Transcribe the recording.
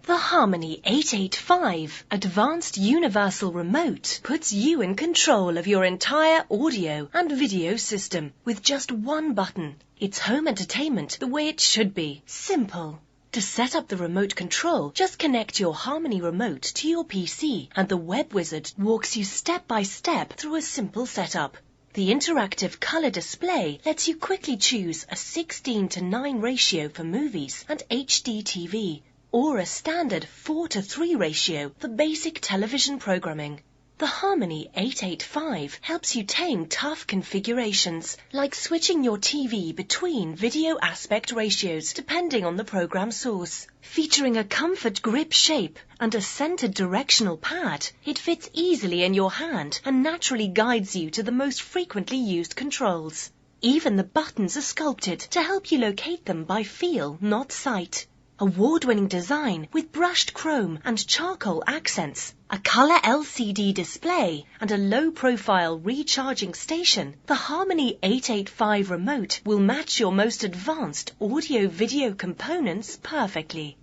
The Harmony 885 Advanced Universal Remote puts you in control of your entire audio and video system with just one button. It's home entertainment the way it should be. Simple. To set up the remote control, just connect your Harmony remote to your PC and the web wizard walks you step by step through a simple setup. The interactive color display lets you quickly choose a 16:9 ratio for movies and HD TV, or a standard 4:3 ratio for basic television programming. The Harmony 885 helps you tame tough configurations, like switching your TV between video aspect ratios depending on the program source. Featuring a comfort grip shape and a centered directional pad, it fits easily in your hand and naturally guides you to the most frequently used controls. Even the buttons are sculpted to help you locate them by feel, not sight. Award-winning design with brushed chrome and charcoal accents, a color LCD display, and a low-profile recharging station, the Harmony 885 remote will match your most advanced audio-video components perfectly.